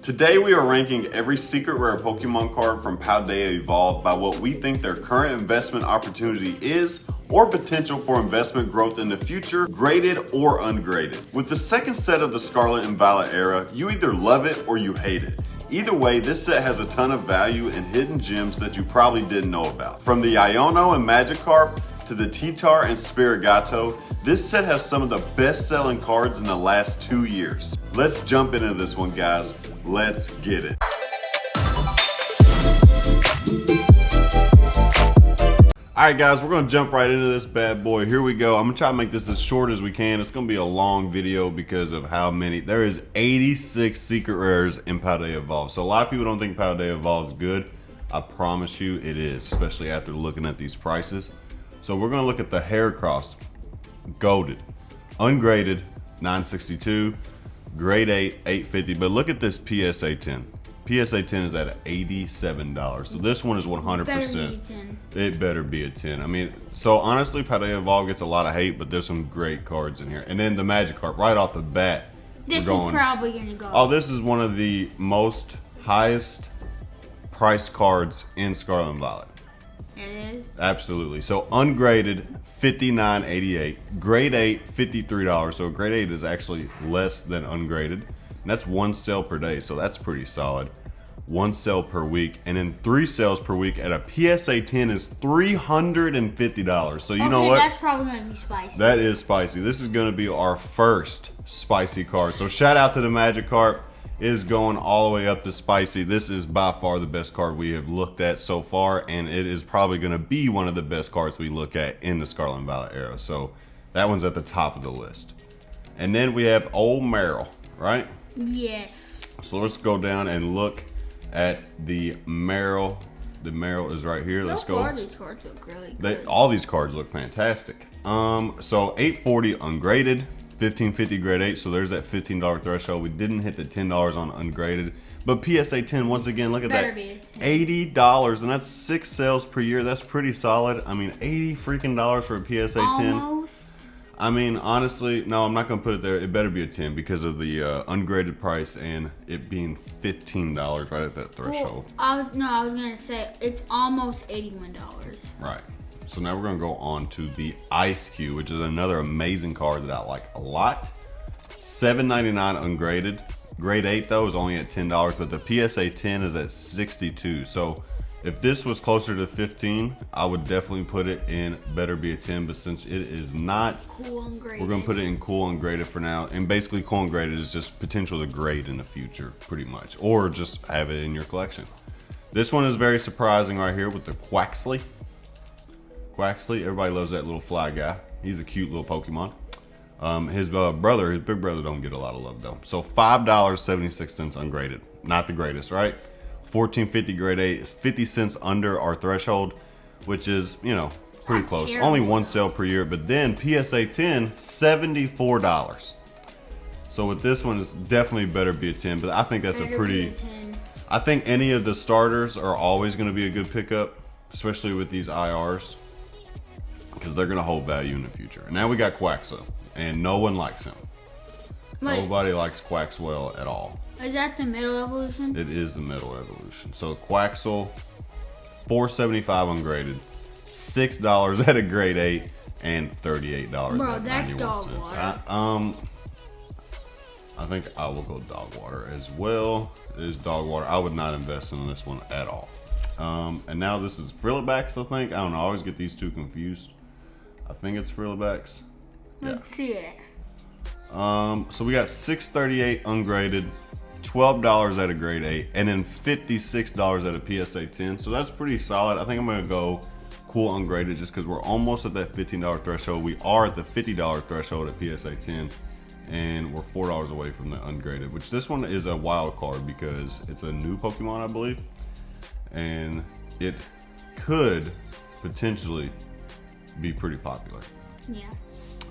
Today we are ranking every secret rare Pokemon card from Paldea Evolved by what we think their current investment opportunity is or potential for investment growth in the future, graded or ungraded. With the second set of the Scarlet and Violet era, you either love it or you hate it. Either way, this set has a ton of value and hidden gems that you probably didn't know about. From the Iono and Magikarp to the Titar and Spirigato, this set has some of the best-selling cards in the last 2 years. Let's jump into this one, guys. Let's get it. Alright guys, we're going to jump right into this bad boy. Here we go. I'm going to try to make this as short as we can. It's going to be a long video because of how many. There is 86 secret rares in Paldea Evolved. So a lot of people don't think Paldea Evolved is good. I promise you it is, especially after looking at these prices. So we're going to look at the Heracross. Golded, ungraded, 962, grade 8, 850. But look at this PSA 10. PSA 10 is at $87. So this one is 100%. It better be a 10. I mean, so honestly, Paldea Evolved gets a lot of hate, but there's some great cards in here. And then the Magikarp, right off the bat. This is probably gonna go. Oh, this is one of the most highest priced cards in Scarlet and Violet. It is? Absolutely. So ungraded, $59.88. Grade 8, $53. So grade 8 is actually less than ungraded. And that's 1 sale per day, so that's pretty solid. 1 sale per week, and then 3 sales per week at a PSA 10 is $350. So you know what? That's probably gonna be spicy. That is spicy. This is gonna be our first spicy card. So shout out to the Magikarp. It is going all the way up to spicy. This is by far the best card we have looked at so far, and it is probably going to be one of the best cards we look at in the Scarlet and Violet era. So that one's at the top of the list. And then we have Old Meryl, right? Yes. So let's go down and look at the Meryl. The Meryl is right here. Let's go. These cards look really good. All these cards look fantastic. So 840 ungraded. 1550 grade 8, so there's that $15 threshold. We didn't hit the $10 on ungraded, but PSA 10, once again, look at that, $80, and that's 6 sales per year. That's pretty solid. I mean, $80 freaking dollars for a PSA 10. Almost. I mean, honestly, no, I'm not gonna put it there. It better be a 10 because of the ungraded price and it being $15 right at that threshold. Well, I was gonna say it's almost $81. Right. So now we're going to go on to the Ice Cube, which is another amazing card that I like a lot. $7.99 ungraded. Grade 8 though is only at $10, but the PSA 10 is at $62. So if this was closer to 15, I would definitely put it in better be a 10, but since it is not, cool ungraded, we're going to put it in cool ungraded for now. And basically cool ungraded is just potential to grade in the future, pretty much, or just have it in your collection. This one is very surprising right here with the Quaxly. Quaxly, everybody loves that little fly guy. He's a cute little Pokemon. His brother, his big brother, don't get a lot of love though. So $5.76 ungraded, not the greatest, right? $14.50 grade 8 is 50 cents under our threshold, which is, you know, pretty close. Terrible. Only 1 sale per year, but then PSA 10, $74. So with this one, it's definitely better be a 10, but I think that's a pretty. I think any of the starters are always going to be a good pickup, especially with these IRs, because they're going to hold value in the future. And now we got Quaxo, and no one likes him. Wait. Nobody likes Quaxwell at all. Is that the middle evolution? It is the middle evolution. So Quaxel, $4.75 ungraded, $6 at a grade 8, and $38 Bro, at that's 91 dog cents. water. I think I will go dog water as well. It is dog water. I would not invest in this one at all. And now this is Frillibacks, I think. I don't know. I always get these two confused. I think it's Frillibacks. Let's see it. So we got $6.38 ungraded, $12 at a grade 8, and then $56 at a PSA 10. So that's pretty solid. I think I'm gonna go cool ungraded just because we're almost at that $15 threshold. We are at the $50 threshold at PSA 10, and we're $4 away from the ungraded, which this one is a wild card because it's a new Pokemon, I believe, and it could potentially be pretty popular. Yeah.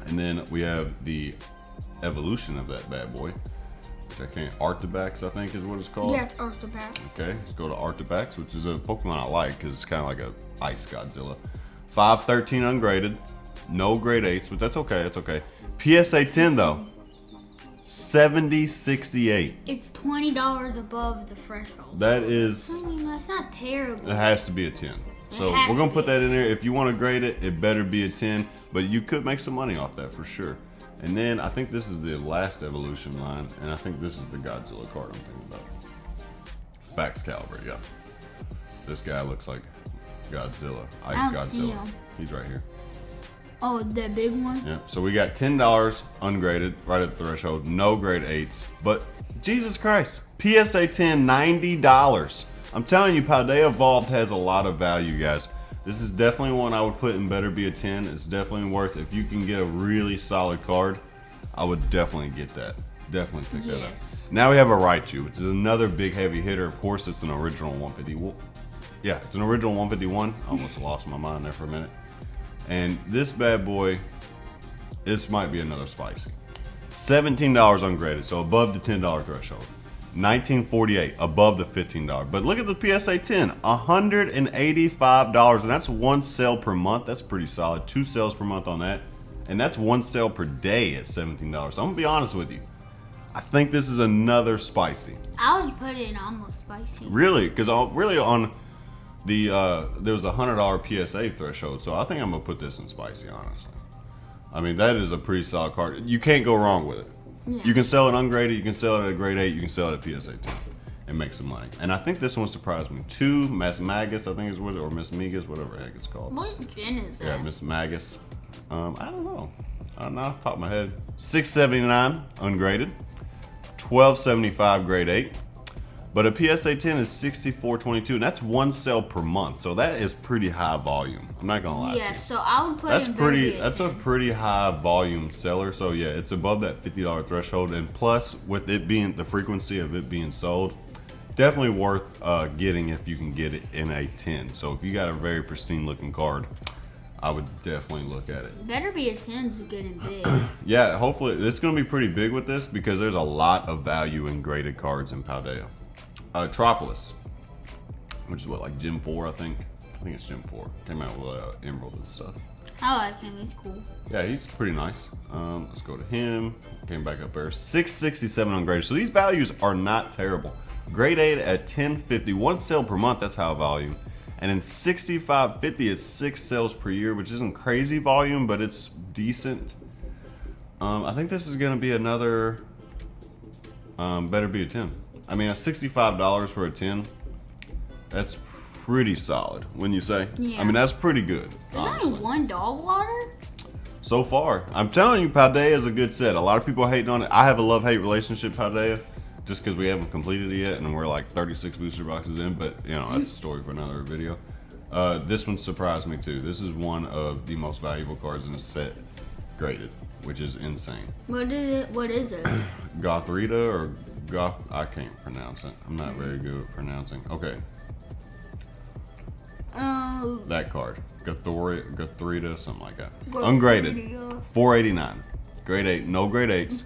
And then we have the evolution of that bad boy, which I can't. Arctibax, I think, is what it's called. Yeah, it's Arctibax. Okay, let's go to Arctibax, which is a Pokemon I like because it's kind of like a ice Godzilla. 513 ungraded, no grade 8s, but that's okay. It's okay. PSA 10 though, 70.68. It's $20 above the threshold. That is. I mean, that's not terrible. It has to be a 10. So has we're gonna to put be. that in there. If you want to grade it, it better be a 10. But you could make some money off that for sure. And then I think this is the last evolution line, and I think this is the Godzilla card I'm thinking about. Excalibur, yeah. This guy looks like Godzilla. Ice I don't Godzilla. see him. He's right here. Oh, that big one? Yeah. So we got $10 ungraded, right at the threshold. No grade 8s. But Jesus Christ, PSA 10, $90. I'm telling you, Paldea Evolved has a lot of value, guys. This is definitely one I would put in better be a 10. It's definitely worth, if you can get a really solid card, I would definitely get that. Definitely pick that up. Yes. Now we have a Raichu, which is another big heavy hitter. Of course, it's an original 150. Yeah, it's an original 151. I almost lost my mind there for a minute. And this bad boy, this might be another spicy. $17 ungraded, so above the $10 threshold. $19.48, above the $15. But look at the PSA 10, $185, and that's one sale per month. That's pretty solid. 2 sales per month on that, and that's 1 sale per day at $17. So I'm gonna be honest with you. I think this is another spicy. I would put it in almost spicy. Really, because really on the there was a $100 PSA threshold, so I think I'm gonna put this in spicy. Honestly, I mean that is a pretty solid card. You can't go wrong with it. Yeah. You can sell it ungraded, you can sell it at grade 8, you can sell it at PSA 10 and make some money. And I think this one surprised me. 2 Miss Magus, I think is what, or Miss Migas, whatever the heck it's called. What gen is that? Yeah, Miss Magus. I don't know. I don't know off the top of my head. $6.79 ungraded. $12.75 grade 8. But a PSA 10 is $64.22, and that's 1 sale per month. So that is pretty high volume. I'm not gonna lie to Yeah, you. so I would put That's in pretty. Better That's a pretty high volume seller. So yeah, it's above that $50 threshold, and plus with it being the frequency of it being sold, definitely worth getting if you can get it in a 10. So if you got a very pristine looking card, I would definitely look at it. Better be a 10 to get in big. Yeah, hopefully it's going to be pretty big with this because there's a lot of value in graded cards in Paldea. Tropolis, which is what, like Gym 4, I think. I think it's Gym 4. Came out with Emerald and stuff. I like him. He's cool. Yeah, he's pretty nice. Let's go to him. Came back up there. 667 ungraded. So these values are not terrible. Grade 8 at 1050. 1 sale per month. That's high volume. And in 6550, it's 6 sales per year, which isn't crazy volume, but it's decent. I think this is going to be another better be a 10. I mean, $65 for a 10, that's pretty solid, wouldn't you say? Yeah. I mean, that's pretty good, There's honestly. only 1 dog water? So far, I'm telling you, Paldea is a good set. A lot of people are hating on it. I have a love-hate relationship, Paldea, just because we haven't completed it yet, and we're like 36 booster boxes in, but, you know, that's a story for another video. This one surprised me, too. This is one of the most valuable cards in the set, graded, which is insane. What is it? What is it? Gothrita or Goth, I can't pronounce it. I'm not very good at pronouncing. Okay, that card. Gothrita, something like that. Ungraded. 489. Grade 8. No grade 8s.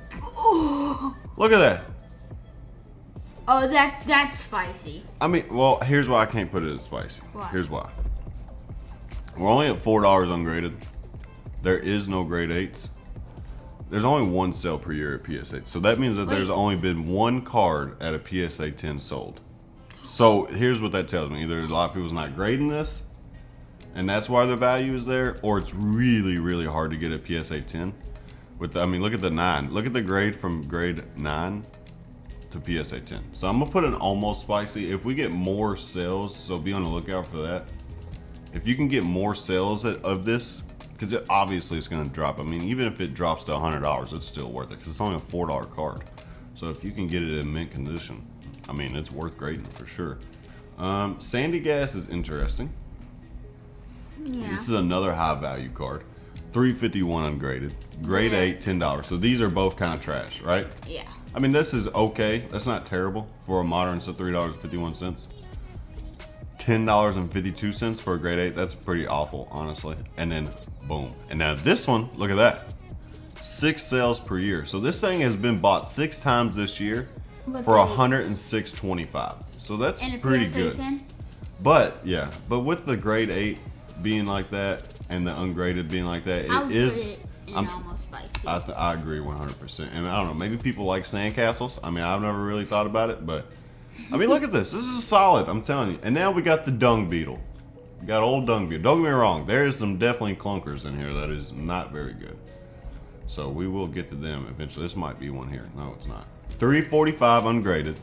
Look at that. Oh, that's spicy. I mean, well, here's why I can't put it as spicy. Why? Here's why. We're only at $4 ungraded. There is no grade 8s. There's only 1 sale per year at PSA. So that means that there's only been 1 card at a PSA 10 sold. So here's what that tells me. Either a lot of people's not grading this, and that's why the value is there, or it's really, really hard to get a PSA 10. I mean, look at the 9. Look at the grade from grade 9 to PSA 10. So I'm going to put an almost spicy. If we get more sales, so be on the lookout for that. If you can get more sales of this, because obviously it's going to drop. I mean, even if it drops to $100, it's still worth it because it's only a $4 card. So if you can get it in mint condition, I mean, it's worth grading for sure. Sandy Gas is interesting. Yeah. This is another high value card. $351 ungraded. Grade 8, $10. So these are both kind of trash, right? Yeah. I mean, this is okay. That's not terrible for a modern, so $3.51. $10.52 for a grade 8. That's pretty awful, honestly. And then boom. And now this one, look at that. 6 sales per year. So this thing has been bought 6 times this year for $106.25. So that's pretty good. But yeah, but with the grade 8 being like that and the ungraded being like that, I would it is put it and almost spicy. I agree 100%. And I don't know, maybe people like sandcastles. I mean, I've never really thought about it, but I mean, look at this. This is solid, I'm telling you. And now we got the dung beetle. We got old dung beetle. Don't get me wrong, there is some definitely clunkers in here that is not very good. So we will get to them eventually. This might be one here. No, it's not. 345 ungraded.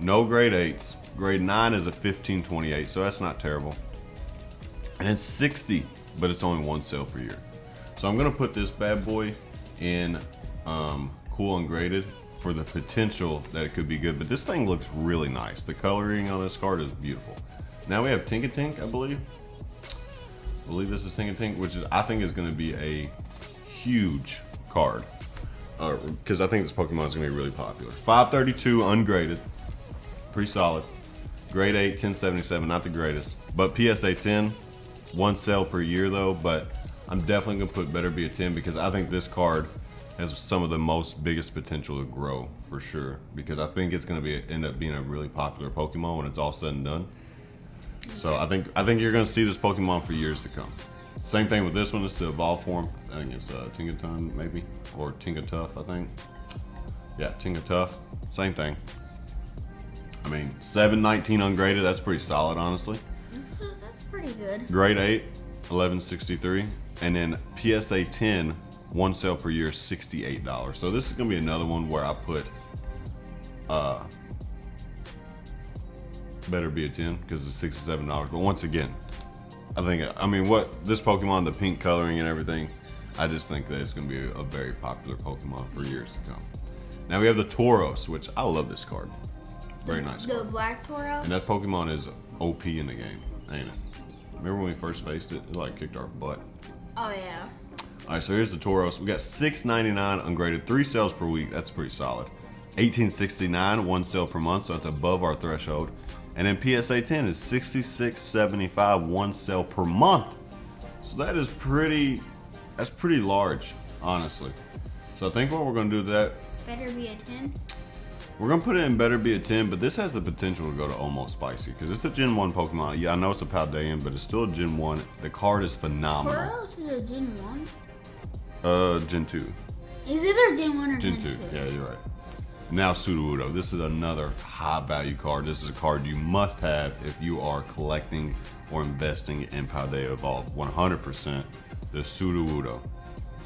No grade 8s. Grade 9 is a 1528, so that's not terrible. And it's 60, but it's only one sale per year. So I'm gonna put this bad boy in cool ungraded for the potential that it could be good. But this thing looks really nice. The coloring on this card is beautiful. Now we have Tinkatink, I believe. I believe this is Tinkatink, which is, I think is gonna be a huge card. Because I think this Pokemon is gonna be really popular. 532 ungraded. Pretty solid. Grade 8, 1077, not the greatest. But PSA 10, one sale per year though. But I'm definitely gonna put better be a 10 because I think this card has some of the most biggest potential to grow for sure. Because I think it's gonna end up being a really popular Pokemon when it's all said and done. So I think you're gonna see this Pokemon for years to come. Same thing with this one. It's the evolved form. I think it's Tinkaton maybe, or Tinkatuff. I think. Yeah, Tinkatuff. Same thing. I mean, 719 ungraded. That's pretty solid, honestly. That's pretty good. Grade 8, 1163, and then PSA 10, one sale per year, $68. So this is gonna be another one where I put better be a 10 because it's $67. But once again, I mean, what this Pokemon, the pink coloring and everything, I just think that it's gonna be a very popular Pokemon for years to come. Now we have the Tauros, which I love this card. Very nice card. The black Tauros? And that Pokemon is OP in the game, ain't it? Remember when we first faced it? It like kicked our butt. Oh yeah. Alright, so here's the Tauros. We got $6.99 ungraded, 3 sales per week. That's pretty solid. $18.69, 1 sale per month, so that's above our threshold. And then PSA 10 is $66.75, 1 sale per month. So that's pretty large, honestly. So I think what we're gonna do with that, Better be a 10? we're gonna put it in better be a 10, but this has the potential to go to almost spicy because it's a Gen 1 Pokemon. Yeah, I know it's a Paldean, but it's still a Gen 1. The card is phenomenal. Tauros is a Gen 1? Gen 2. Is it a Gen 1 or Gen 2. Yeah, you're right. Now Sudowoodo. This is another high value card. This is a card you must have if you are collecting or investing in Paldea Evolved. 100% the Sudowoodo.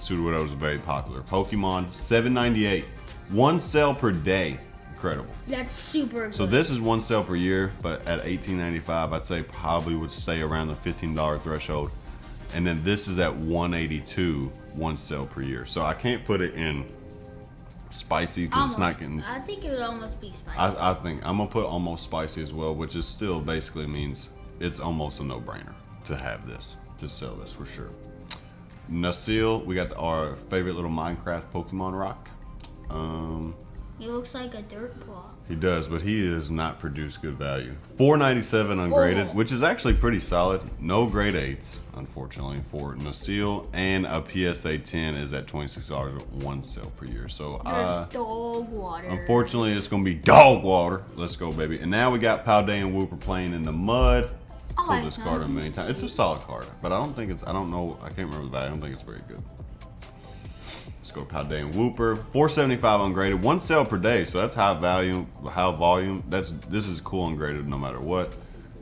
Sudowoodo is very popular. Pokemon, $7.98. 1 sale per day. Incredible. That's super good. So this is 1 sale per year, but at $18.95, I'd say probably would stay around the $15 threshold. And then this is at $182, 1 sale per year. So I can't put it in spicy because it's not getting. I think it would almost be spicy. I think I'm gonna put almost spicy as well, which is still basically means it's almost a no-brainer to have this, to sell this for sure. Nasil, we got our favorite little Minecraft Pokemon rock. He looks like a dirt block. He does, but he does not produce good value. $4.97 ungraded, which is actually pretty solid. No grade 8s, unfortunately, for Nasil, and a PSA 10 is at $26 at 1 sale per year. So, dog water. unfortunately, it's gonna be dog water. Let's go, baby. And now we got Paldea and Wooper playing in the mud. Pulled this card a million times. It's a solid card, but I don't think it's. I don't know. I can't remember the value. I don't think it's very good. Let's go Paldea and Wooper. $4.75 ungraded. 1 sale per day, so that's high value, high volume. This is cool ungraded no matter what.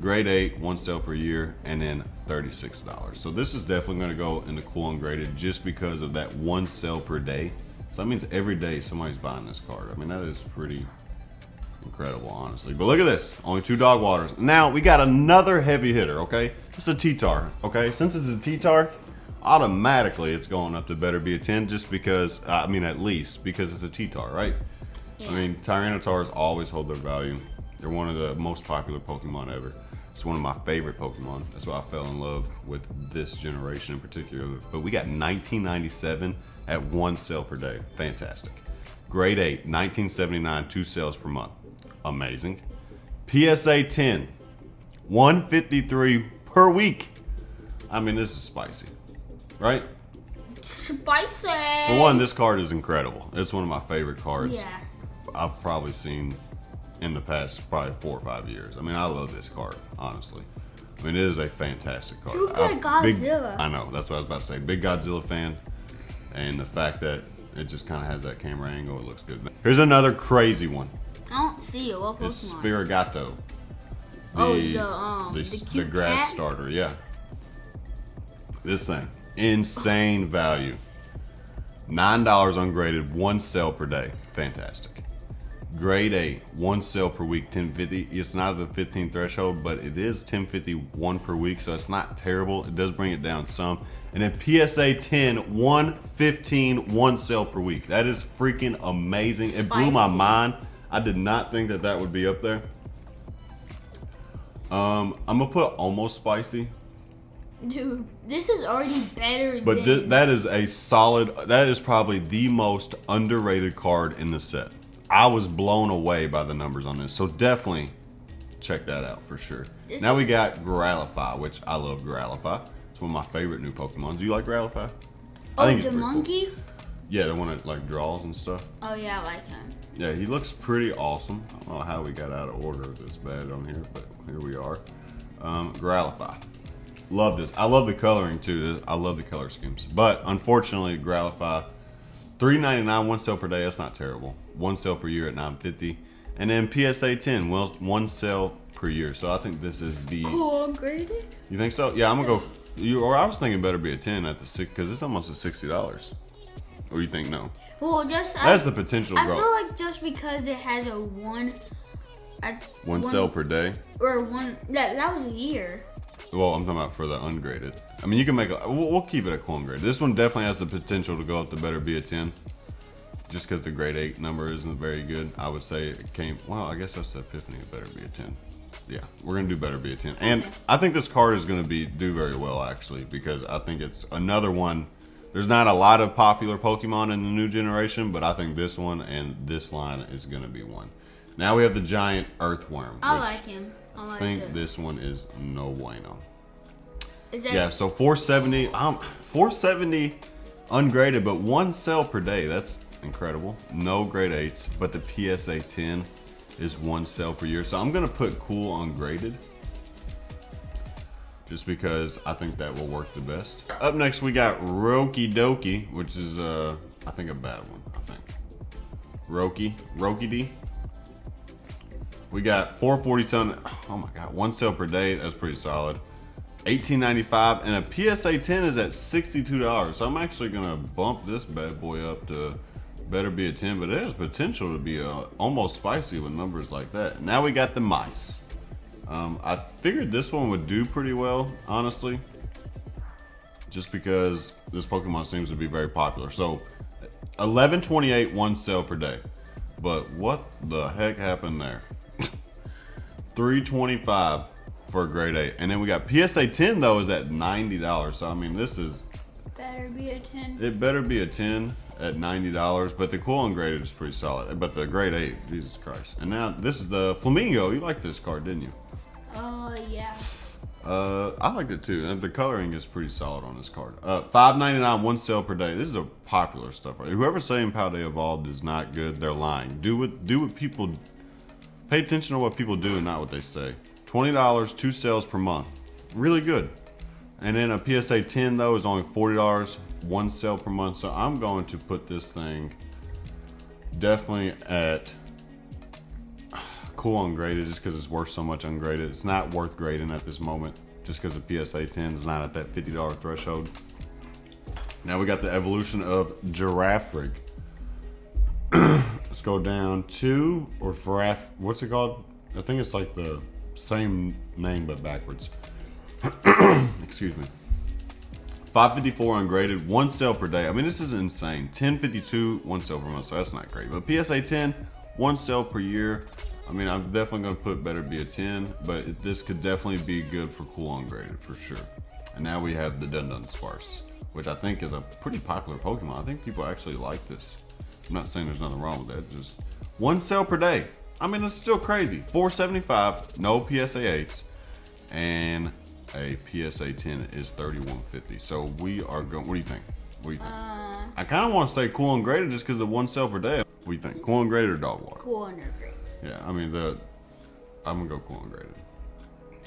Grade 8, 1 sale per year, and then $36. So this is definitely going to go into cool ungraded just because of that 1 sale per day. So that means every day somebody's buying this card. I mean, that is pretty incredible, honestly. But look at this. Only 2 dog waters. Now, we got another heavy hitter, okay? It's a T-Tar, okay? Since it's a T-Tar, automatically it's going up to better be a 10 just because, I mean, at least because it's a T-Tar, right? Yeah. I mean, Tyrannosaurs always hold their value. They're one of the most popular Pokemon ever. It's one of my favorite Pokemon. That's why I fell in love with this generation in particular. But we got 1997 at 1 sale per day. Fantastic. Grade 8, 1979, 2 sales per month. Amazing. PSA 10, 153 per week. I mean, this is spicy, right? Spicy. For one, this card is incredible. It's one of my favorite cards Yeah. I've probably seen in the past probably 4 or 5 years. I mean, I love this card, honestly. I mean, it is a fantastic card. Look at Godzilla. I know, that's what I was about to say. Big Godzilla fan. And the fact that it just kind of has that camera angle, it looks good. Here's another crazy one. I don't see it. What Pokemon? It's Spirigato. The cute the grass cat? starter, yeah. This thing, insane value. $9 ungraded, 1 sale per day. Fantastic. Grade 8, 1 sale per week, 1050. It's not the 15 threshold, but it is 1051 per week, so it's not terrible. It does bring it down some. And then PSA 10, 115, 1 sale per week. That is freaking amazing. It blew my mind. I did not think that that would be up there. I'm gonna put almost spicy. Dude, this is already better But than... that is a solid, that is probably the most underrated card in the set. I was blown away by the numbers on this. So definitely check that out for sure. Now we got Growlify, which I love Growlify. It's one of my favorite new Pokemon. Do you like Growlify? Oh, the monkey? Cool. Yeah, the one that like draws and stuff. Oh yeah, I like him. Yeah, he looks pretty awesome. I don't know how we got out of order this bad on here, but here we are. Growlify. Love this. I love the coloring too. I love the color schemes. But unfortunately, Growlify, $3.99, 1 sale per day. That's not terrible. 1 sale per year at $9.50. And then PSA 10, well, 1 sale per year. So I think this is the... Cool upgraded? You think so? Yeah, I'm going to go... Or I was thinking better be a 10 at the 6, because it's almost a $60. Or you think no? Well, just... That's the potential growth. I feel like just because it has a one sale per day? Or one... That was a year. Well, I'm talking about for the ungraded. I mean, you can make we'll keep it at cool ungraded. This one definitely has the potential to go up to better be a 10. Just because the grade 8 number isn't very good. I would say it came, well, I guess that's the epiphany of better be a 10. Yeah, we're going to do better be a 10. And I think this card is going to do very well, actually, because I think it's another one. There's not a lot of popular Pokemon in the new generation, but I think this one and this line is going to be one. Now we have the giant earthworm. I like him. I think this one is no bueno. Is there... Yeah, so 470, 470 ungraded, but 1 sale per day. That's incredible. No grade 8s, but the PSA 10 is 1 sale per year. So I'm gonna put cool ungraded, just because I think that will work the best. Up next we got Roki Doki, which is I think a bad one. I think Roki D. We got 447. Oh my god, 1 sale per day. That's pretty solid. $18.95, and a PSA 10 is at $62. So I'm actually gonna bump this bad boy up to better be a 10, but it has potential to be almost spicy with numbers like that. Now we got the mice. I figured this one would do pretty well, honestly, just because this Pokemon seems to be very popular. So $11.28, 1 sale per day. But what the heck happened there? $3.25 for a grade 8. And then we got PSA 10 though is at $90. So I mean, this is... Better be a 10. It better be a 10 at $90, but the cool ungraded is pretty solid. But the grade 8, Jesus Christ. And now this is the Flamingo. You liked this card, didn't you? Oh, yeah. I liked it too. And the coloring is pretty solid on this card. $5.99, 1 sale per day. This is a popular stuff. Right? Whoever's saying Paldea Evolved is not good, they're lying. Do what people... Pay attention to what people do and not what they say. $20, 2 sales per month. Really good. And then a PSA 10 though is only $40, 1 sale per month. So I'm going to put this thing definitely at cool ungraded, just because it's worth so much ungraded. It's not worth grading at this moment, just because the PSA 10 is not at that $50 threshold. Now we got the evolution of Giraffrig. Let's go down to, or Giraffe, what's it called? I think it's like the same name but backwards. Excuse me. $5.54 ungraded, 1 sale per day. I mean, this is insane. $10.52, 1 sale per month, so that's not great. But PSA 10, 1 sale per year. I mean, I'm definitely going to put better be a 10, but this could definitely be good for cool ungraded for sure. And now we have the Dunsparce, which I think is a pretty popular Pokemon. I think people actually like this. I'm not saying there's nothing wrong with that. Just 1 sale per day. I mean, it's still crazy. $4.75, no PSA 8s, and a PSA 10 is $31.50. So we are going. What do you think? What do you think? I kind of want to say cool and graded just because of 1 sale per day. What do you think? Cool and graded or dog water? Cool and graded. Yeah, I mean I'm gonna go cool and graded.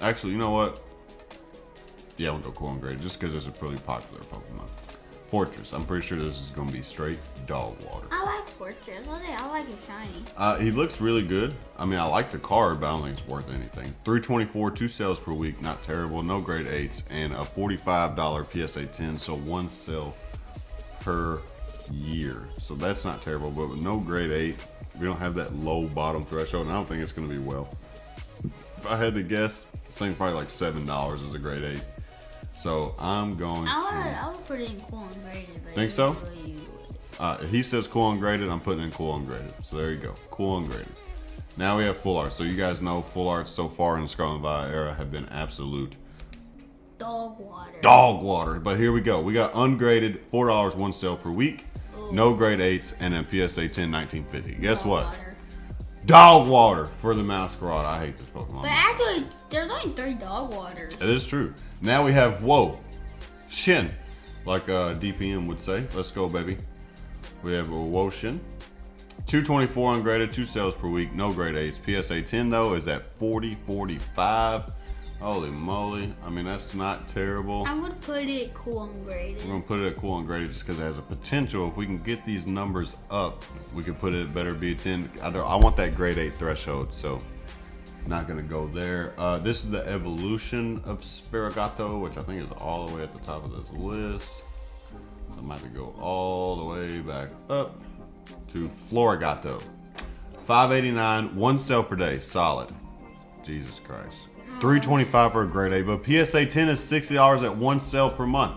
Actually, you know what? Yeah, I'm gonna go cool and graded just because it's a pretty popular Pokemon. Fortress. I'm pretty sure this is going to be straight dog water. I like Fortress. I like it shiny. He looks really good. I mean, I like the card, but I don't think it's worth anything. 324, 2 sales per week, not terrible. No grade 8s, and a $45 PSA 10, so 1 sale per year. So that's not terrible, but with no grade 8, we don't have that low bottom threshold, and I don't think it's going to be well. If I had to guess, this thing's probably like $7 as a grade 8. So I'm going I would put it in cool ungraded. Think so? He says cool ungraded. I'm putting in cool ungraded. So there you go. Cool ungraded. Now we have full art. So you guys know full arts so far in the Scarlet Violet era have been absolute dog water. Dog water. But here we go. We got ungraded, $4, 1 sale per week. Ooh. No grade 8s, and then PSA 10, 1950. Guess Dog what? Water. Dog water for the Masquerade. I hate this Pokemon. But actually, there's only 3 dog waters. It is true. Now we have Whoa, Shin, like DPM would say. Let's go, baby. We have a Whoa Shin. 224 ungraded, 2 sales per week, no grade 8s. PSA 10 though is at 40.45. Holy moly. I mean, that's not terrible. I would put it cool ungraded. We're gonna put it at cool ungraded just because it has a potential. If we can get these numbers up, we can put it at better be a 10. I want that grade 8 threshold, so not gonna go there. This is the evolution of Sparagato, which I think is all the way at the top of this list. So I'm about to go all the way back up to Florigato. $5.89, 1 sale per day, solid. Jesus Christ. $3.25 for a grade 8, but PSA 10 is $60 at 1 sale per month.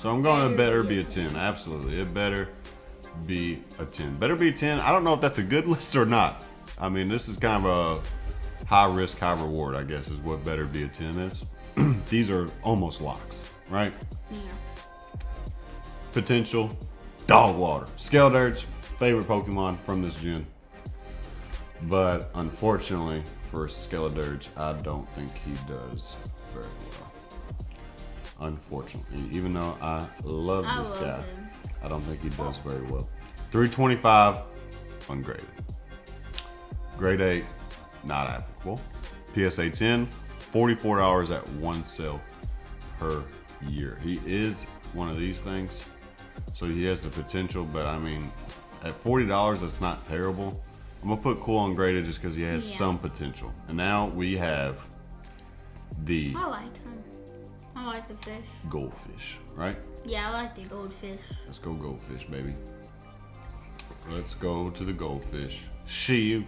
So I'm going to better be a 10. Absolutely. It better be a 10. Better be a 10. I don't know if that's a good list or not. I mean, this is kind of a high risk, high reward, I guess, is what better be a 10 is. These are almost locks, right? Yeah. Potential, dog water. Skeldurge, favorite Pokemon from this gen. But unfortunately for Skeldurge, I don't think he does very well. Unfortunately, even though I love this guy, him. I don't think he does very well. 325, ungraded. Grade 8, not applicable. PSA 10, $44 at 1 sale per year. He is one of these things, so he has the potential, but I mean, at $40, that's not terrible. I'm gonna put cool ungraded just because he has some potential. And now we have the I like him. I like the fish. goldfish, right? Yeah, I like the goldfish. Let's go goldfish, baby. Let's go to the goldfish. She,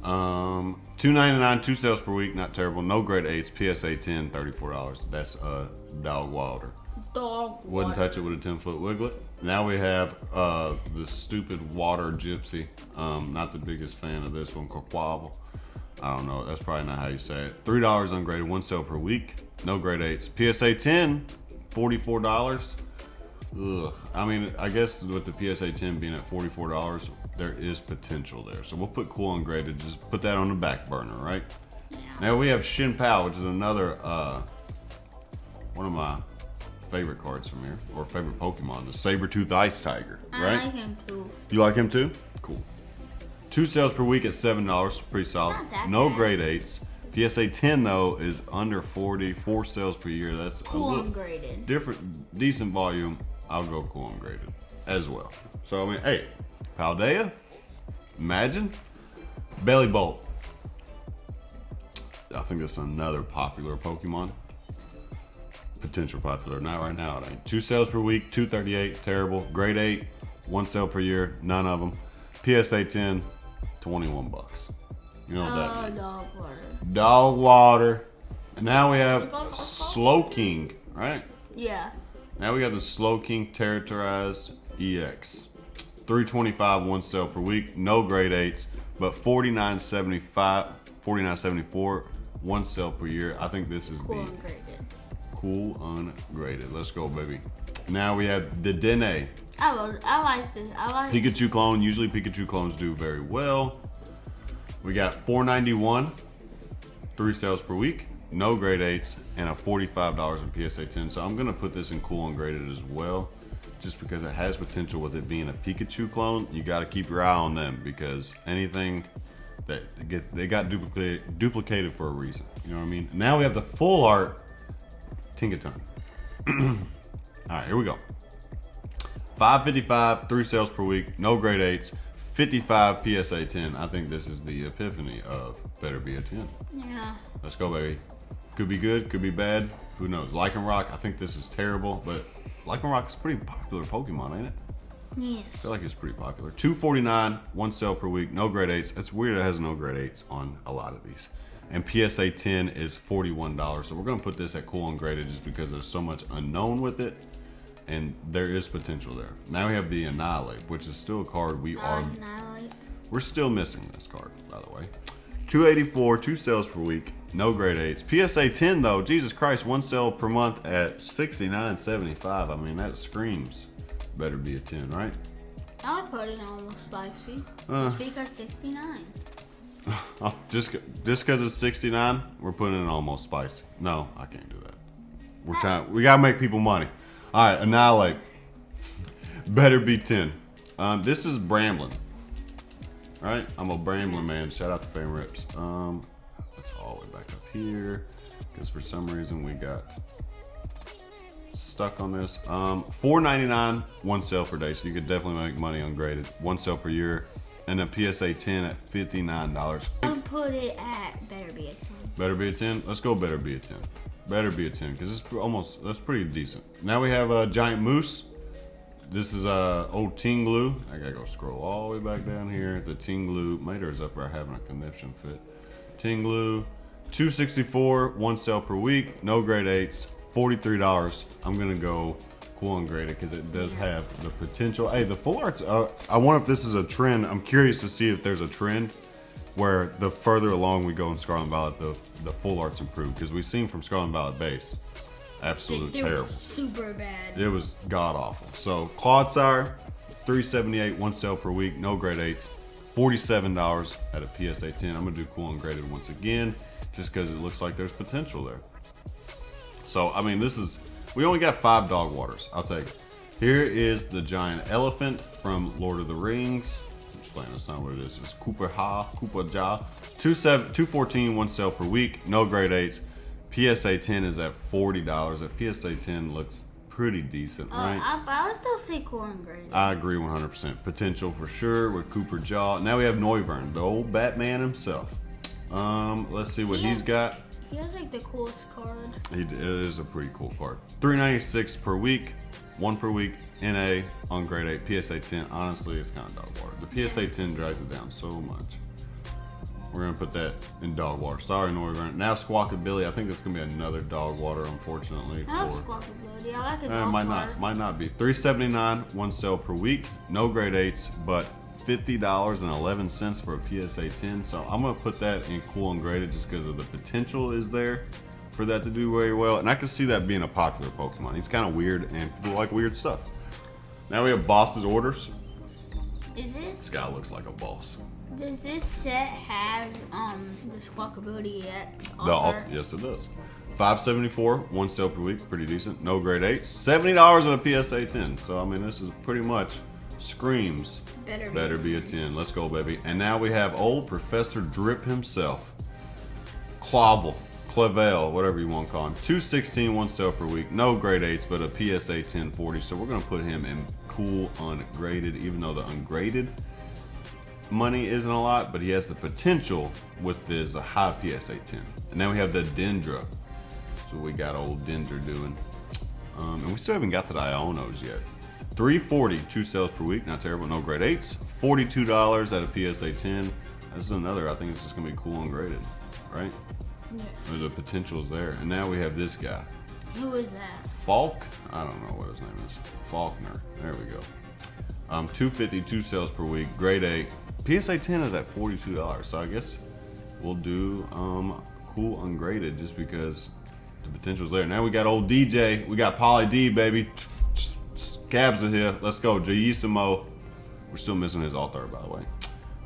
$2.99, 2 sales per week, not terrible. No grade 8s, PSA 10, $34. That's dog water. Dog Wouldn't water. touch it with a 10-foot wiglet. Now we have the stupid water gypsy. Not the biggest fan of this one, Quaquavel. I don't know. That's probably not how you say it. $3 ungraded, 1 sale per week. No grade 8s. PSA 10, $44. Ugh. I mean, I guess with the PSA 10 being at $44, there is potential there. So we'll put cool ungraded. Just put that on the back burner, right? Yeah. Now we have Shin Pao, which is another one of my favorite cards from here, or favorite Pokemon, the Saber-Tooth Ice Tiger, right? I like him too. You like him too? Cool. 2 sales per week at $7, pretty solid. not that No bad. grade 8s. PSA 10 though is under 40, 4 sales per year. That's Cool a little ungraded. different, decent volume. I'll go cool ungraded as well. So I mean, hey, Paldea, imagine, Belly Bolt. I think that's another popular Pokemon. Potential popular, not right now. It ain't. 2 sales per week, 238, terrible. Grade 8, 1 sale per year, none of them. PSA 10, $21. You know what that means? Dog water. Dog water. And now we have Slowking, right? Yeah. Now we got the Slowking Territorized EX. 325, 1 sale per week, no grade 8s, but $49.75, $49.74, 1 sale per year. I think this is Cool the ungraded. cool ungraded. Let's go, baby. Now we have the Dene. I like this. I like Pikachu clone. Usually Pikachu clones do very well. We got $4.91, 3 sales per week, no grade 8s, and a $45 in PSA 10. So I'm gonna put this in cool ungraded as well, just because it has potential with it being a Pikachu clone. You got to keep your eye on them, because anything that they got duplicated for a reason. You know what I mean? Now we have the full art Tinkaton. All right, here we go. 555, 3 sales per week, no grade 8s, 55 PSA 10. I think this is the epiphany of better be a 10. Yeah. Let's go, baby. Could be good, could be bad. Who knows? Lycanroc, I think this is terrible, but Lycanroc is a pretty popular Pokemon, ain't it? Yes. I feel like it's pretty popular. 249, 1 sale per week, no grade 8s. It's weird it has no grade 8s on a lot of these. And PSA 10 is $41. So we're going to put this at cool ungraded just because there's so much unknown with it. And there is potential there. Now we have the Annihilate, which is still a card we're still missing this card, by the way. 284, 2 sales per week, no grade 8s. PSA 10 though, Jesus Christ, 1 sale per month at $69.75. I mean, that screams better be a 10, right? I would put it almost spicy. Just because 69. Oh, just because it's 69, we're putting it almost spicy. No, I can't do that. We gotta make people money. All right, Annihilate. Better be 10. This is Bramblin. Right? I'm a Bramblin man. Shout out to Fame Rips. That's all the way back up here. Because for some reason we got stuck on this. $4.99, 1 sale per day. So you could definitely make money ungraded. 1 sale per year. And a PSA 10 at $59. I would put it at better be a 10. Better be a 10? Let's go better be a 10. Better be a 10 because it's that's pretty decent. Now we have a Giant Moose. This is old Tinglu. I gotta go scroll all the way back down here. The Tinglu. Mater's up there having a conniption fit. Tinglu. 264, 1 sale per week. No grade 8s. $43. I'm gonna go cool ungraded because it does have the potential. Hey, the full arts. I wonder if this is a trend. I'm curious to see if there's a trend where the further along we go in Scarlet Violet, the full arts improve because we've seen from Scarlet Violet base, absolute terrible. Was super bad. It was god awful. So Clodsire, 378, 1 sale per week, no grade 8s, $47 at a PSA 10. I'm gonna do cool ungraded once again, just because it looks like there's potential there. So I mean, we only got 5 dog waters. I'll take it. Here is the giant elephant from Lord of the Rings. That's not what it is. It's Koopa Ja. 214, 1 sale per week, no grade 8s. PSA 10 is at $40. That PSA 10 looks pretty decent, right? I would still say cool ungraded. I agree 100%. Potential for sure with Cooper Jaw. Now we have Noivern, the old Batman himself. Let's see what he's got. He has like the coolest card. It is a pretty cool card. $396 per week, 1 per week. NA on grade 8, PSA 10. Honestly, it's kind of dog water. The PSA 10 drags it down so much. We're gonna put that in dog water. Sorry, Noivern. Now Squawkabilly. I think that's gonna be another dog water, unfortunately. I like Squawkabilly. I like his alt might not be. $379, 1 sale per week. No grade 8s, but $50.11 for a PSA 10. So I'm gonna put that in cool ungraded just because of the potential is there for that to do very well. And I can see that being a popular Pokemon. He's kind of weird and people like weird stuff. Now we have Boss's Orders. This guy looks like a boss. Does this set have the Squawkabilly yet? Yes, it does. $574, 1 sale per week, pretty decent. No grade 8, $70 on a PSA 10. So I mean, this is pretty much screams better be a 10. Let's go, baby. And now we have old Professor Drip himself, Clavel, whatever you want to call him. 216, 1 sale per week, no grade 8s, but a PSA 1040. So we're gonna put him in cool ungraded, even though the ungraded money isn't a lot, but he has the potential with this high PSA 10. And then we have the Dendra. So we got old Dendra doing. And we still haven't got the Ionos yet. $340, 2 sales per week, not terrible, no grade 8s. $42 at a PSA 10. This is another, I think it's just gonna be cool ungraded, right? Yes. The potential's there. And now we have this guy. Who is that? Falk? I don't know what his name is. Faulkner. There we go. $250, 2 sales per week, grade 8. PSA 10 is at $42, so I guess we'll do cool ungraded just because the potential's there. Now we got old DJ. We got Poly D, baby. Cabs are here. Let's go. Jayisimo. We're still missing his altar, by the way.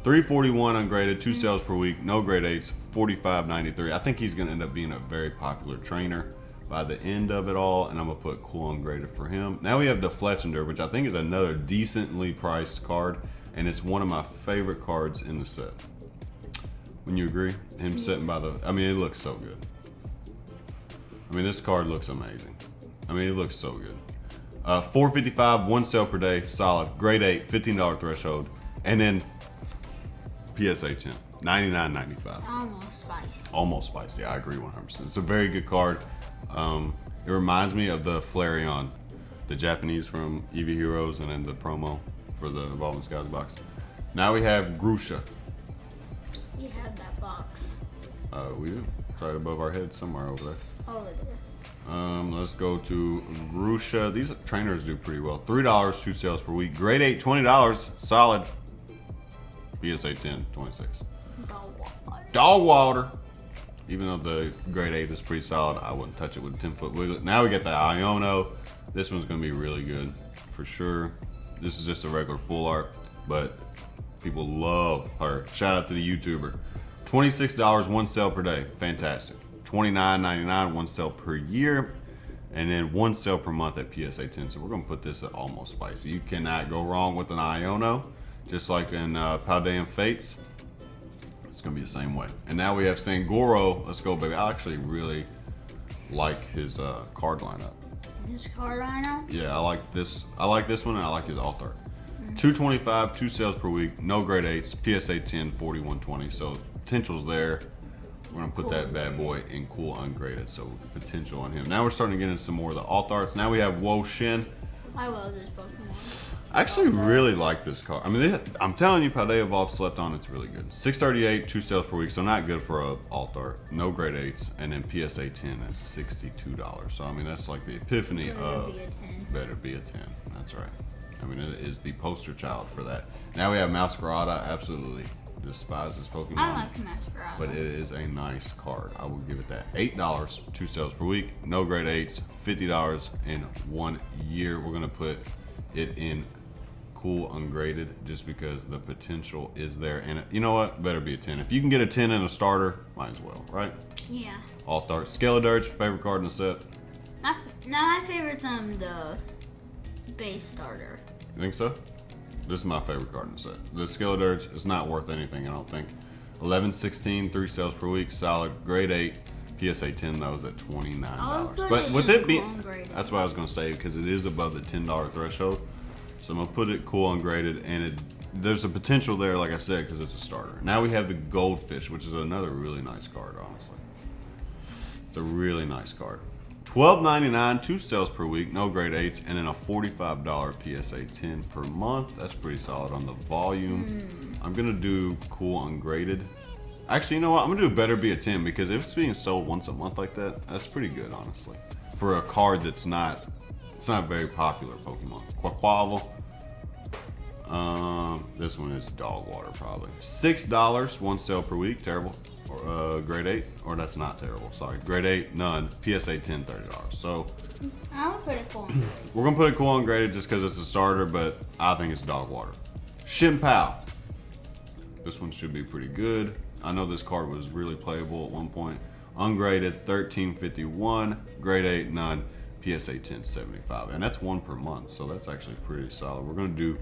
$341 ungraded, 2 sales per week, no grade 8s, $45.93. I think he's going to end up being a very popular trainer by the end of it all, and I'm going to put cool ungraded for him. Now we have the Fletchender, which I think is another decently priced card, and it's one of my favorite cards in the set. When you agree? Him sitting by the... I mean, it looks so good. I mean, this card looks amazing. I mean, it looks so good. $4.55, 1 sale per day, solid. Grade 8, $15 threshold. And then PSA 10, $99.95. Almost spicy. Almost spicy, I agree 100%. It's a very good card. It reminds me of the Flareon, the Japanese from EV Heroes, and then the promo for the Evolving Skies box. Now we have Grusha. You have that box. We do. It's right above our head somewhere over there. Over there. Let's go to Grusha. These trainers do pretty well. $3, 2 sales per week. Grade 8, $20, solid. PSA 10, 26. Dog water. Dog water. Even though the grade 8 is pretty solid, I wouldn't touch it with a 10-foot wiggle. Now we get the Iono. This one's going to be really good for sure. This is just a regular full art, but people love her. Shout out to the YouTuber. $26, 1 sale per day. Fantastic. $29.99, 1 sale per year, and then 1 sale per month at PSA 10. So we're going to put this at almost spicy. You cannot go wrong with an Iono, just like in Paldea and Fates. It's going to be the same way. And now we have Sangoro. Let's go, baby. I actually really like his card lineup. This card lineup? Yeah, I like this. I like this one, and I like his alt art. $225, 2 sales per week, no grade 8s, PSA 10, 4120. So potential's there. We're gonna put that bad boy in cool ungraded. So potential on him. Now we're starting to get into some more of the alt arts. Now we have Wo Shin. I love this Pokemon. I actually really like this card. I mean, I'm telling you, Paldea Evolved slept on. It's really good. $638, 2 sales per week, so not good for a alt art. No grade 8s, and then PSA 10 is $62. So I mean, that's like the epiphany of better be a 10. That's right. I mean, it is the poster child for that. Now we have Masquerada. Absolutely despise this Pokemon. I like Masquerada, but it is a nice card. I will give it that. $8, 2 sales per week, no grade 8s, $50 in 1 year. We're gonna put it in cool ungraded just because the potential is there, and you know what, better be a 10. If you can get a 10 in a starter, might as well, right? Yeah. Alt art. Scaladurge, favorite card in the set? My favorite's the base starter. You think so? This is my favorite card in the set. The Scaladurge is not worth anything, I don't think. 11.16, 3 sales per week, solid. Grade 8, PSA 10, that was at $29. But with it being, that's what I was gonna say, because it is above the $10 threshold. So I'm gonna put it cool ungraded, and there's a potential there, like I said, because it's a starter. Now we have the Goldfish, which is another really nice card, honestly. It's a really nice card. $12.99, 2 sales per week, no grade 8s, and then a $45 PSA 10 per month. That's pretty solid on the volume. I'm gonna do cool ungraded. Actually, you know what? I'm gonna do better be a 10, because if it's being sold once a month like that, that's pretty good, honestly. For a card that's not, it's not a very popular Pokemon. Quaquaval. This one is dog water, probably. $6, 1 sale per week, terrible. Or grade 8, or that's not terrible, sorry. Grade 8, none. PSA 10, $30. So I'm gonna put it cool. we're gonna put it cool ungraded just because it's a starter, but I think it's dog water. Shimpao. This one should be pretty good. I know this card was really playable at one point. Ungraded, $13.51. Grade 8, none. PSA 10, $75. And that's 1 per month, so that's actually pretty solid. We're gonna do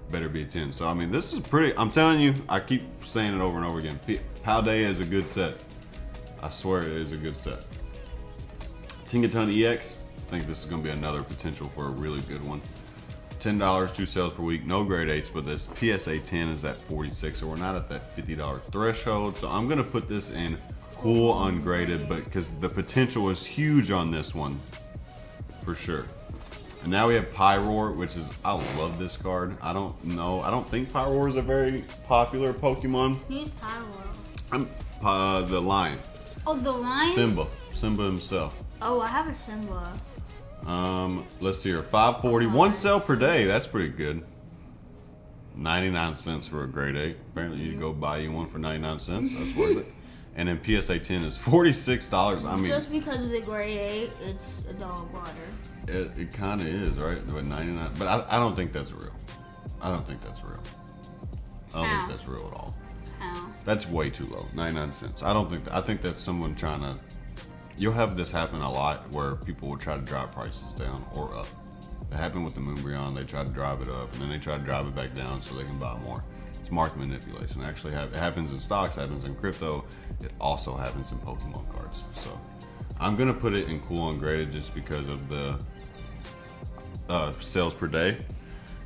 better be a 10. So I mean, this is pretty, I'm telling you, I keep saying it over and over again. Paldea is a good set. I swear it is a good set. Tinkaton EX, I think this is gonna be another potential for a really good one. $10, 2 sales per week, no grade 8s, but this PSA 10 is at 46, so we're not at that $50 threshold. So I'm gonna put this in cool ungraded, but because the potential is huge on this one, for sure. And now we have Pyroar, which is, I love this card. I don't know, I don't think Pyroar is a very popular Pokemon. Who's Pyroar? The lion. Oh, the lion? Simba himself. Oh, I have a Simba. Let's see here, $5.40, 1 sale per day. That's pretty good. 99 cents for a grade 8. Apparently you go buy you one for 99 cents. That's worth it. And then PSA 10 is $46. I mean, just because of the grade 8, it's a dog water. It kind of is, right? But 99. But I don't think that's real. I don't think that's real. I don't think that's real at all. How? That's way too low. 99 cents. I don't think. I think that's someone trying to. You'll have this happen a lot where people will try to drive prices down or up. It happened with the Moonbryon. They tried to drive it up, and then they tried to drive it back down so they can buy more. It's market manipulation. Actually, it happens in stocks, it happens in crypto. It also happens in Pokemon cards. So I'm gonna put it in cool ungraded just because of the sales per day.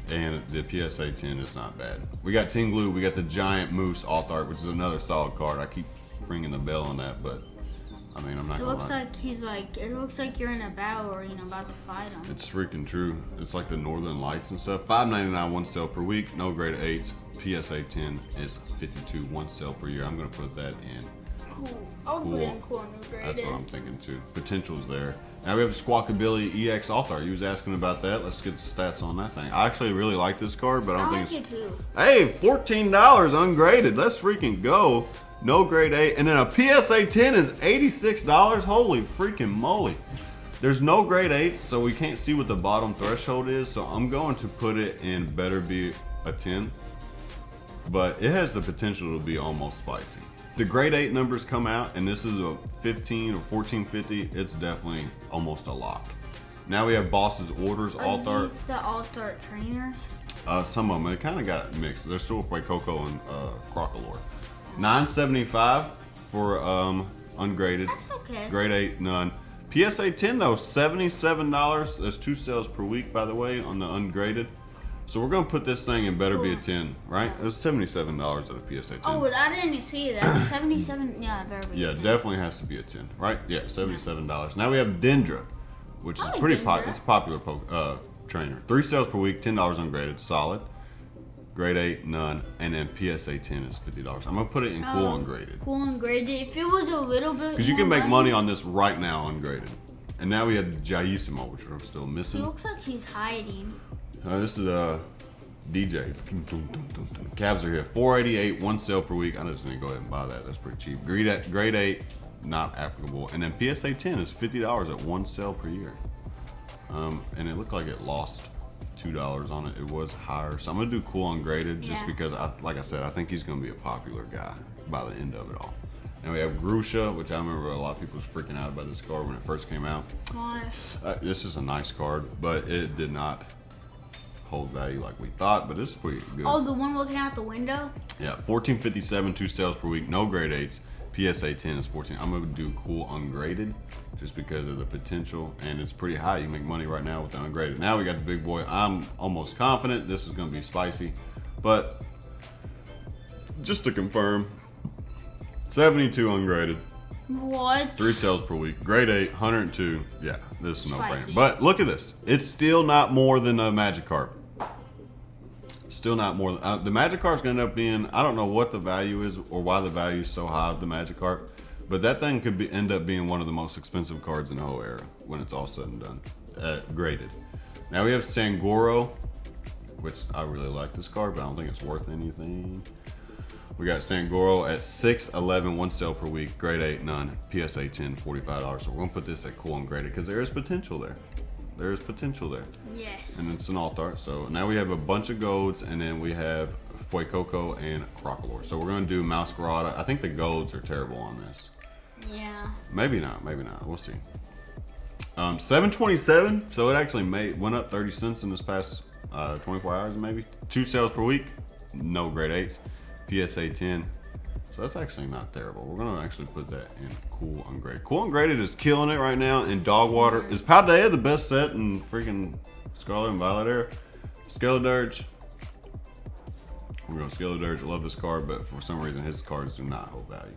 And the PSA 10 is not bad. We got Team Glue, we got the Giant Moose Alt Art, which is another solid card. I keep ringing the bell on that, but I mean, I'm not It gonna looks lie. like he's like, it looks like you're in a battle arena about to fight him. It's freaking true. It's like the Northern Lights and stuff. $5.99 one sale per week, no grade 8s. PSA 10 is 52 one sale per year. I'm gonna put that in. Cool. I'll put Cool. it in cool and ungraded. That's what I'm thinking too. Potential's there. Now we have Squawkabilly EX Alt Art. You was asking about that. Let's get the stats on that thing. I actually really like this card, but I don't I think like it too. Hey, $14 ungraded. Let's freaking go. No grade 8. And then a PSA 10 is $86. Holy freaking moly. There's no grade 8s, so we can't see what the bottom threshold is. So I'm going to put it in better be a 10. But it has the potential to be almost spicy. The grade 8 numbers come out, and this is a 15 or 1450. It's definitely almost a lock. Now we have Boss's Orders Alt Are Art. these the Alt Art trainers? Some of them, it kind of got mixed. They're still Play Coco and Crocalore. $9.75 for ungraded. That's okay. Grade 8, none. PSA 10 though, $77. There's 2 sales per week, by the way, on the ungraded. So we're gonna put this thing in better be a 10, right? It was $77 at a PSA 10. Oh, I didn't even see that. 77. Yeah, very good. Yeah, definitely has to be a 10, right? Yeah, $77. Now we have Dendra, which is I like pretty Dendra. popular. It's a popular trainer. 3 sales per week, $10 ungraded, solid. Grade 8, none. And then PSA 10 is $50. I'm gonna put it in cool ungraded. Cool ungraded. If it was a little bit. Because you more can make money on this right now ungraded. And now we have Jaisimo, which we're still She missing. looks like she's hiding. This is DJ. Cavs are here. $4.88, 1 sale per week. I just need to go ahead and buy that. That's pretty cheap. Grade 8, not applicable. And then PSA 10 is $50 at 1 sale per year. And it looked like it lost $2 on it. It was higher. So I'm going to do cool ungraded just Yeah. because, like I said, I think he's going to be a popular guy by the end of it all. And we have Grusha, which I remember a lot of people was freaking out about this card when it first came out. Why? This is a nice card, but it did not hold value like we thought, but it's pretty good. Oh, the one looking out the window? Yeah, $14.57, 2 sales per week, no grade 8s. PSA 10 is 14. I'm gonna do cool ungraded just because of the potential, and it's pretty high. You make money right now with the ungraded. Now we got the big boy. I'm almost confident this is gonna be spicy, but just to confirm, 72 ungraded. What? 3 sales per week. Grade 8, 102. Yeah, this is no Spicy. brainer. But look at this. It's still not more than a Magikarp. Still not more than... the Magikarp's going to end up being... I don't know what the value is or why the value is so high of the Magikarp. But that thing could end up being one of the most expensive cards in the whole era when it's all said and done. Graded. Now we have Sangoro, which I really like this card, but I don't think it's worth anything. We got Sangoro at $6.11, 1 sale per week, grade 8, none. PSA 10, $45. So we're gonna put this at cool ungraded because there is potential there. There is potential there. Yes. And it's an alt art. So now we have a bunch of golds, and then we have Coco and Crocalore. So we're gonna do Masquerada. I think the golds are terrible on this. Yeah. Maybe not. Maybe not. We'll see. $7.27. So it actually went up 30 cents in this past 24 hours, maybe. 2 sales per week. No grade 8s. PSA 10. So that's actually not terrible. We're gonna actually put that in cool ungraded. Cool ungraded is killing it right now in dog water. Is Paldea the best set in freaking Scarlet and Violet era? Skeledirge. We're going Skeledirge. I love this card, but for some reason his cards do not hold value.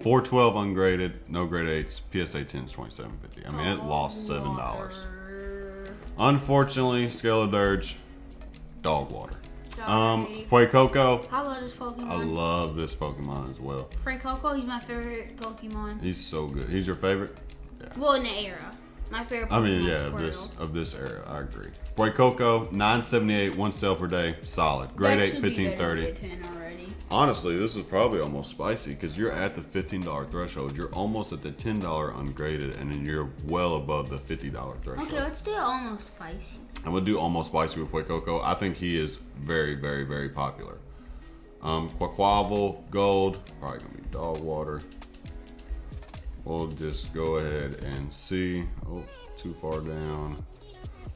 412 ungraded, no grade 8s. PSA 10 is $27.50. I mean, it lost $7. Unfortunately, Skeledirge, dog water. Coco. How about this Pokemon? I love this Pokemon as well. Coco, he's my favorite Pokemon. He's so good. He's your favorite? Yeah. Well, in the era. My favorite Pokemon I mean, yeah, is of this era, I agree. Coco, $9.78, 1 sale per day, solid. Grade 8, $15.30. Honestly, this is probably almost spicy because you're at the $15 threshold. You're almost at the $10 ungraded, and then you're well above the $50 threshold. Okay, let's do almost spicy. I'm gonna do almost spicy with Coco. I think he is very, very, very popular. Quaquaval, gold, probably gonna be dog water. We'll just go ahead and see. Oh, too far down.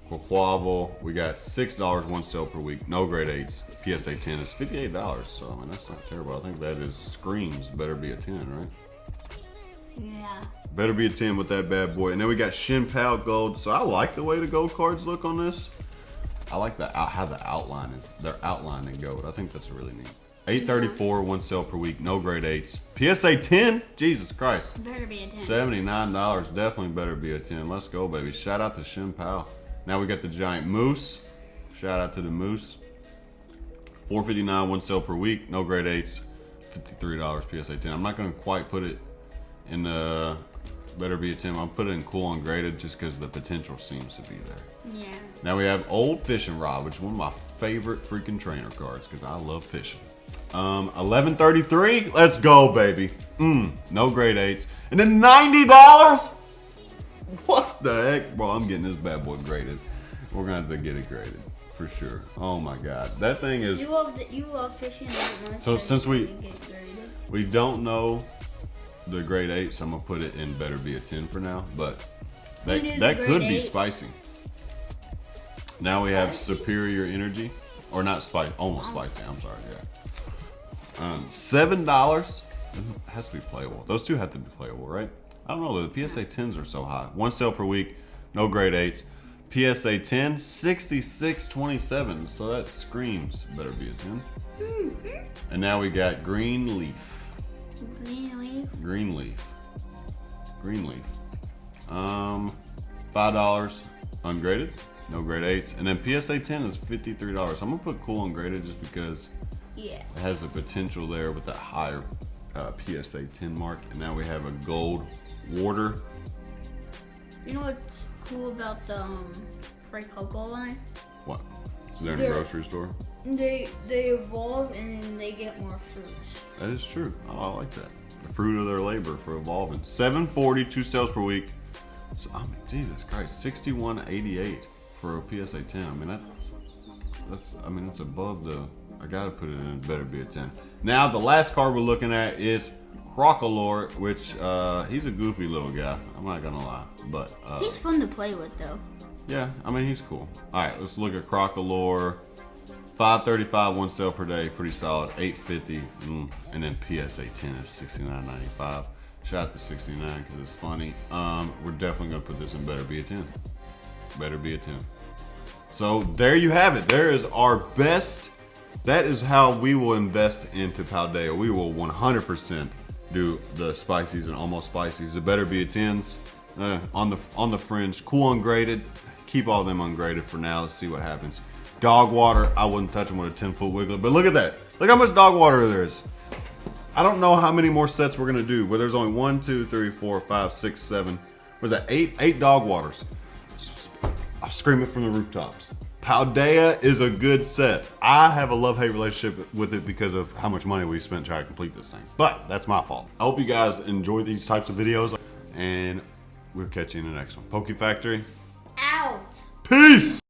Quaquaval, we got $6, 1 sale per week, no grade 8s. PSA 10 is $58, so I mean that's not terrible. I think that is screams better be a 10, right? Yeah. Better be a 10 with that bad boy. And then we got Shin Pal Gold. So I like the way the gold cards look on this. I like how the outline is. They're outlined in gold. I think that's really neat. 834, one sale per week. No grade 8s. PSA 10. Jesus Christ. Better be a 10. $79. Definitely better be a 10. Let's go, baby. Shout out to Shin Pao. Now we got the giant moose. Shout out to the moose. $4.59, one sale per week. No grade 8s. $53 PSA 10. I'm not going to quite put it in the better be a 10. I'll put it in cool ungraded just because the potential seems to be there. Yeah. Now we have old fishing rod, which is one of my favorite freaking trainer cards because I love fishing. 1133. Let's go, baby. No grade 8s. And then $90. What the heck, bro? I'm getting this bad boy graded. We're gonna have to get it graded for sure. Oh my god, that thing is. You love fishing. So since we don't know the grade 8, so I'm gonna put it in better be a 10 for now. But that could be spicy. Now we have superior energy, or not spicy, almost spicy. I'm sorry. Yeah. $7. It has to be playable. Those two have to be playable, right? I don't know. The PSA 10s are so high. One sale per week. No grade 8s. PSA 10, 66.27. So that screams better be a 10. And now we got green leaf. Green leaf. Green leaf. Green leaf. $5 ungraded. No grade 8s. And then PSA 10 is $53. I'm gonna put cool ungraded just because it has the potential there with that higher PSA 10 mark. And now we have a gold water. You know what's cool about the Frank Cocoa line? What? So they're in a grocery store? They evolve and then they get more fruits. That is true. Oh, I like that. The fruit of their labor for evolving. $7.40, 2 sales per week. So, I mean, Jesus Christ, $61.88 for a PSA 10. I mean, that's above the. I gotta put it in. Better be a 10. Now the last card we're looking at is Crocalor, which he's a goofy little guy. I'm not gonna lie, but he's fun to play with though. Yeah, I mean he's cool. All right, let's look at Crocalor. $5.35, one sale per day, pretty solid. $8.50, and then PSA 10 is $69.95. Shout out to 69 because it's funny. We're definitely gonna put this in better be a 10. Better be a 10. So there you have it. There is our best. That is how we will invest into Paldea. We will 100% do the spicies and almost spicies. It better be a 10s on the fringe. Cool ungraded. Keep all them ungraded for now. Let's see what happens. Dog water. I wouldn't touch them with a 10-foot wiggler. But look at that. Look how much dog water there is. I don't know how many more sets we're gonna do. But there's only 1, 2, 3, 4, 5, 6, 7. What's that? 8 dog waters. I'll scream it from the rooftops. Paldea is a good set. I have a love-hate relationship with it because of how much money we spent trying to complete this thing. But that's my fault. I hope you guys enjoy these types of videos, and we'll catch you in the next one. Poke Factory. Out. Peace.